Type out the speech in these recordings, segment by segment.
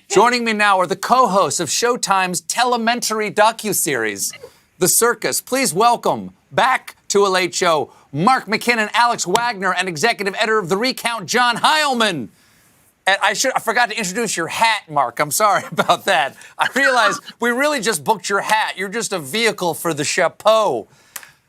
Joining me now are the co-hosts of Showtime's telementary docu-series, The Circus. Please welcome back to A Late Show, McKinnon and Alex Wagner, and executive editor of The Recount, John Heilemann. And I forgot to introduce your hat, Mark. I'm sorry about that. I realized we really just booked your hat. You're just a vehicle for the chapeau.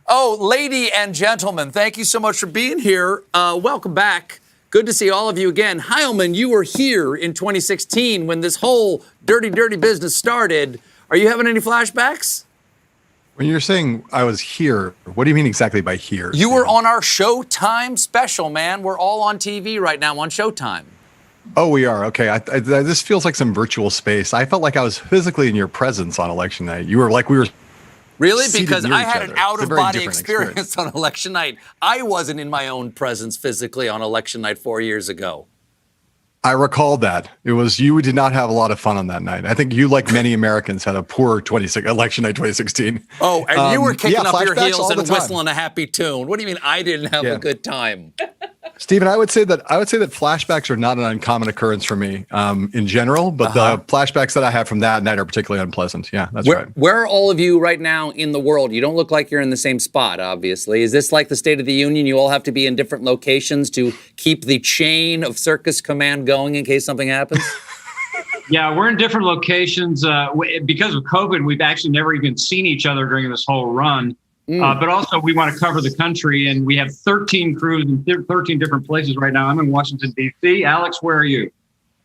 Oh, lady and gentlemen, thank you so much for being here. Welcome back. Good to see all of you again. Heilemann, you were here in 2016 when this whole dirty business started. Are you having any flashbacks? When you're saying I was here, what do you mean exactly by here? You were on our Showtime special, man. We're all on TV right now on Showtime. Oh, we are. Okay. This feels like some virtual space. I felt like I was physically in your presence on election night. You were like we were. Really? Because I had an out-of-body experience on election night. I wasn't in my own presence physically on election night 4 years ago. I recall that. It was you did not have a lot of fun on that night. I think you, like many Americans, had a poor election night 2016. Oh, and you were kicking up your heels and whistling a happy tune. What do you mean I didn't have a good time? Stephen, I would say that flashbacks are not an uncommon occurrence for me in general, but the flashbacks that I have from that night are particularly unpleasant. Yeah, that's right. Where are all of you right now in the world? You don't look like you're in the same spot, obviously. Is this like the State of the Union? You all have to be in different locations to keep the chain of Circus command going in case something happens? Yeah, we're in different locations. Because of COVID, we've actually never even seen each other during this whole run. But also, we want to cover the country, and we have 13 crews in 13 different places right now. I'm in Washington, D.C. Alex, where are you?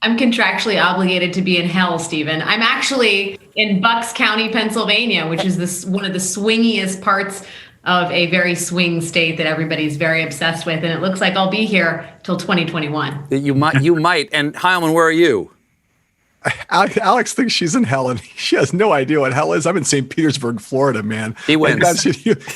I'm contractually obligated to be in hell, Stephen. I'm actually in Bucks County, Pennsylvania, which is one of the swingiest parts of a very swing state that everybody's very obsessed with. And it looks like I'll be here till 2021. You might. And Heilemann, where are you? Alex thinks she's in hell, and she has no idea what hell is. I'm in St. Petersburg, Florida, man. He wins.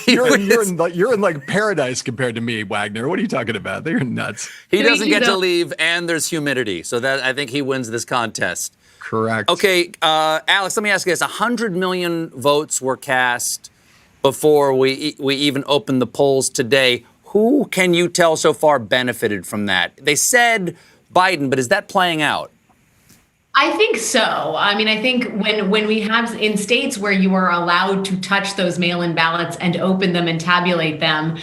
You're in like paradise compared to me, Wagner. What are you talking about? You're nuts. He doesn't get to leave, and there's humidity. So that I think he wins this contest. Correct. Okay, Alex, let me ask you this. 100 million votes were cast before we even opened the polls today. Who can you tell so far benefited from that? They said Biden, but is that playing out? I think so. I mean, I think when we have in states where you are allowed to touch those mail-in ballots and open them and tabulate them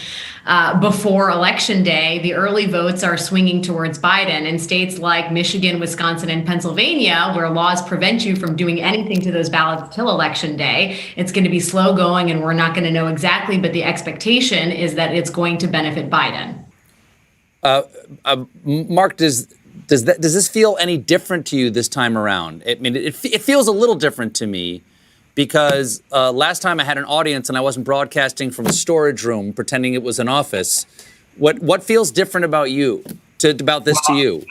before Election Day, the early votes are swinging towards Biden. In states like Michigan, Wisconsin, and Pennsylvania, where laws prevent you from doing anything to those ballots till Election Day, it's going to be slow going, and we're not going to know exactly. But the expectation is that it's going to benefit Biden. Mark, does this feel any different to you this time around? I mean, it feels a little different to me because last time I had an audience and I wasn't broadcasting from a storage room pretending it was an office. What feels different about this to you?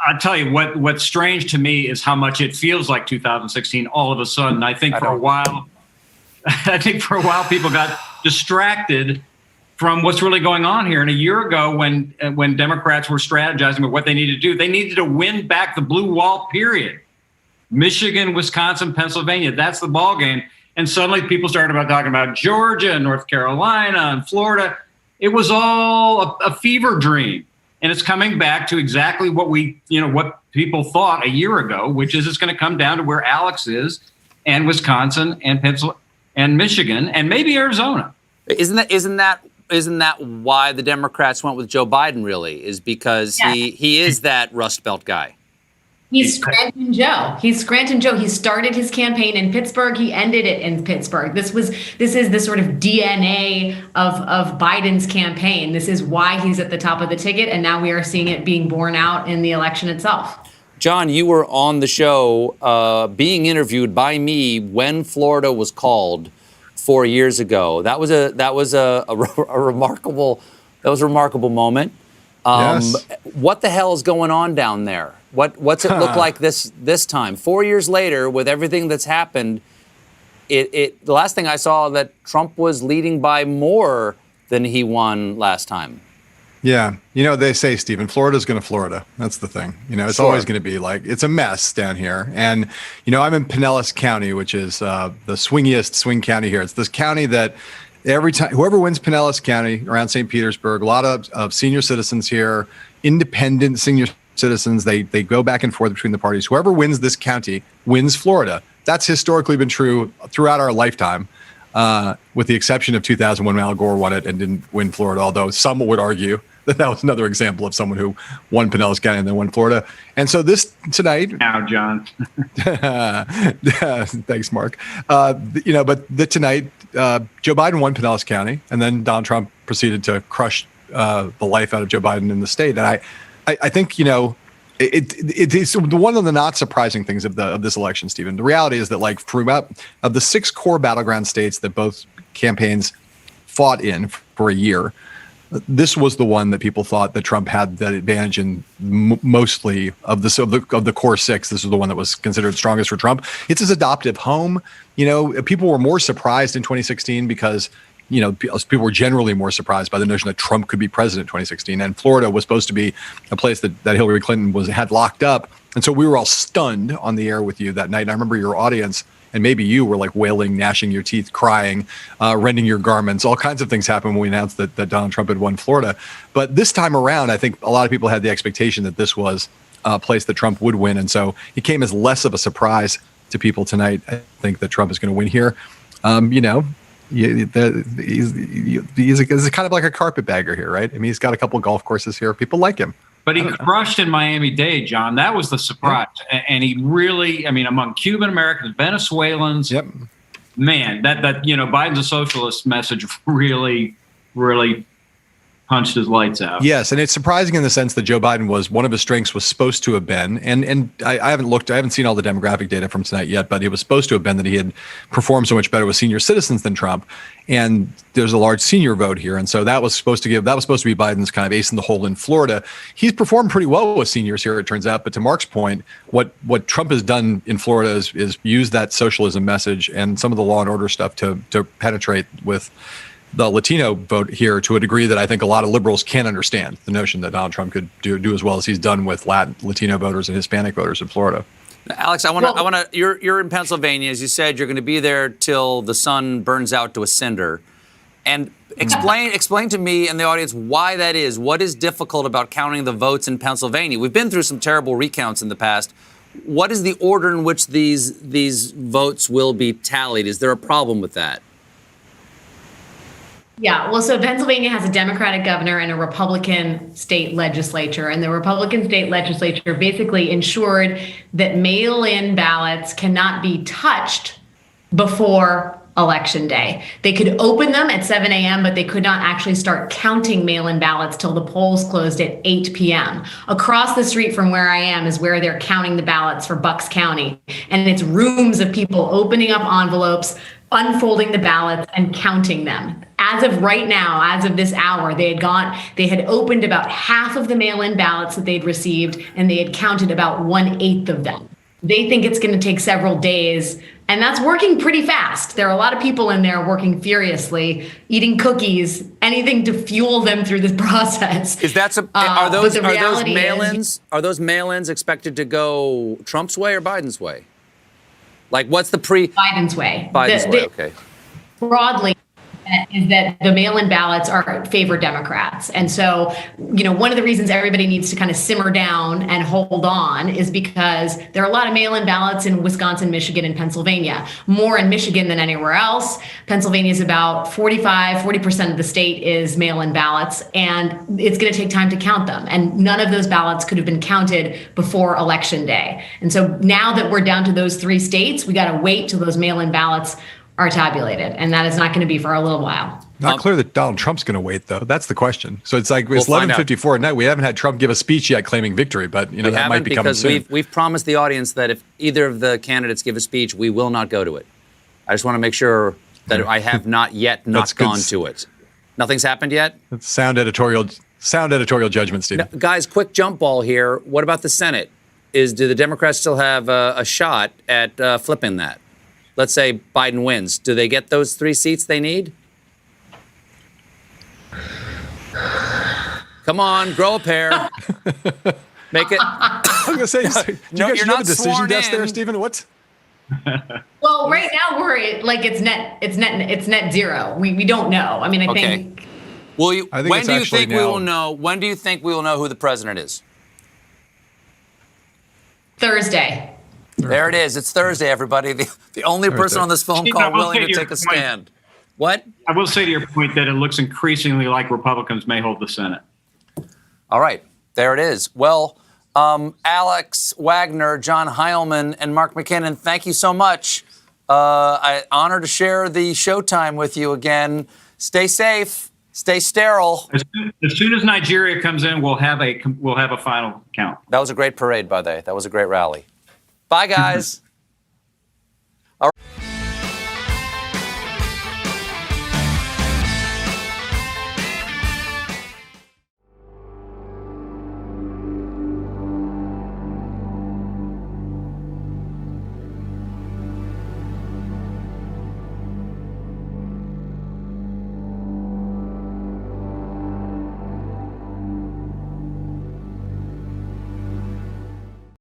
I'll tell you what's strange to me is how much it feels like 2016 all of a sudden. I think for a while people got distracted from what's really going on here. And a year ago, when Democrats were strategizing about what they needed to do, they needed to win back the blue wall, period. Michigan, Wisconsin, Pennsylvania, that's the ball game. And suddenly people started talking about Georgia, North Carolina, and Florida. It was all a fever dream. And it's coming back to exactly what what people thought a year ago, which is it's going to come down to where Alex is, and Wisconsin, and Pennsylvania, and Michigan, and maybe Arizona. Isn't that why the Democrats went with Joe Biden, really, is because he is that Rust Belt guy? He's Scranton Joe. He started his campaign in Pittsburgh. He ended it in Pittsburgh. This is the sort of DNA of Biden's campaign. This is why he's at the top of the ticket, and now we are seeing it being borne out in the election itself. John, you were on the show being interviewed by me when Florida was called 4 years ago. That was a remarkable moment. Yes. What the hell is going on down there? What's it look like this time? 4 years later, with everything that's happened, the last thing I saw that Trump was leading by more than he won last time. Yeah. They say, Stephen, Florida's going to Florida. That's the thing. It's always going to be like, it's a mess down here. And, I'm in Pinellas County, which is the swingiest swing county here. It's this county that every time, whoever wins Pinellas County around St. Petersburg, a lot of senior citizens here, independent senior citizens. They go back and forth between the parties. Whoever wins this county wins Florida. That's historically been true throughout our lifetime, with the exception of 2001 when Al Gore won it and didn't win Florida, although some would argue that was another example of someone who won Pinellas County and then won Florida. And so this tonight... Now, John. Thanks, Mark. But tonight, Joe Biden won Pinellas County, and then Donald Trump proceeded to crush the life out of Joe Biden in the state. And I think, it is one of the not surprising things of this election, Stephen. The reality is that, like, of the 6 core battleground states that both campaigns fought in for a year, this was the one that people thought that Trump had that advantage in. Mostly of the core 6. This was the one that was considered strongest for Trump. It's his adoptive home. People were more surprised in 2016 because people were generally more surprised by the notion that Trump could be president in 2016. And Florida was supposed to be a place that Hillary Clinton had locked up. And so we were all stunned on the air with you that night. And I remember your audience, and maybe you were like wailing, gnashing your teeth, crying, rending your garments. All kinds of things happened when we announced that Donald Trump had won Florida. But this time around, I think a lot of people had the expectation that this was a place that Trump would win. And so it came as less of a surprise to people tonight, I think, that Trump is going to win here. He's kind of like a carpetbagger here, right? I mean, he's got a couple of golf courses here. People like him. But he crushed in Miami-Dade, John. That was the surprise. Yeah. And he really, among Cuban Americans, Venezuelans, yep. Man, that Biden's a socialist message really, really punched his lights out. Yes, and it's surprising in the sense that Joe Biden one of his strengths was supposed to have been, and I haven't seen all the demographic data from tonight yet, but it was supposed to have been that he had performed so much better with senior citizens than Trump, and there's a large senior vote here, and so that was supposed to be Biden's kind of ace in the hole in Florida. He's performed pretty well with seniors here, it turns out, but to Mark's point, what Trump has done in Florida is use that socialism message and some of the law and order stuff to penetrate with the Latino vote here to a degree that I think a lot of liberals can't understand. The notion that Donald Trump could do as well as he's done with Latino voters and Hispanic voters in Florida. Alex, I want to. You're in Pennsylvania, as you said. You're going to be there till the sun burns out to a cinder. And explain to me and the audience why that is. What is difficult about counting the votes in Pennsylvania? We've been through some terrible recounts in the past. What is the order in which these votes will be tallied? Is there a problem with that? Yeah, well, so Pennsylvania has a Democratic governor and a Republican state legislature. And the Republican state legislature basically ensured that mail-in ballots cannot be touched before Election Day. They could open them at 7 a.m., but they could not actually start counting mail-in ballots till the polls closed at 8 p.m. Across the street from where I am is where they're counting the ballots for Bucks County. And it's rooms of people opening up envelopes, unfolding the ballots, and counting them. As of right now, as of this hour, they had opened about half of the mail-in ballots that they'd received, and they had counted about 1/8 of them. They think it's going to take several days, and that's working pretty fast. There are a lot of people in there working furiously, eating cookies, anything to fuel them through this process. Are those mail-ins expected to go Trump's way or Biden's way? Like, what's the Biden's way. Biden's way, okay. Broadly, is that the mail-in ballots favor Democrats. And so, one of the reasons everybody needs to kind of simmer down and hold on is because there are a lot of mail-in ballots in Wisconsin, Michigan, and Pennsylvania. More in Michigan than anywhere else. Pennsylvania is about 40% of the state is mail-in ballots, and it's going to take time to count them. And none of those ballots could have been counted before Election Day. And so now that we're down to those 3 states, we got to wait till those mail-in ballots are tabulated, and that is not going to be for a little while. Not clear that Donald Trump's going to wait, though. That's the question. So it's like it's 11:54 at night. We haven't had Trump give a speech yet claiming victory, but that might be coming soon. We've promised the audience that if either of the candidates give a speech, we will not go to it. I just want to make sure that I have not yet not gone to it. Nothing's happened yet? That's sound editorial judgment, Stephen. Now, guys, quick jump ball here. What about the Senate? Do the Democrats still have a shot at flipping that? Let's say Biden wins. Do they get those 3 seats they need? Come on, grow a pair. Make it. I was going to say, no, you're not a decision sworn desk in. there, Stephen? What? Well, right now it's net zero. We don't know. I mean, I think. When do you think we will know who the president is? Thursday. There it is. It's Thursday, everybody. The only person on this phone call willing to take a stand. What? I will say to your point that it looks increasingly like Republicans may hold the Senate. All right. There it is. Well, Alex Wagner, John Heilemann, and Mark McKinnon, thank you so much. I'm honored to share the Showtime with you again. Stay safe. Stay sterile. As soon as Nigeria comes in, we'll have a final count. That was a great parade, by the way. That was a great rally. Bye, guys.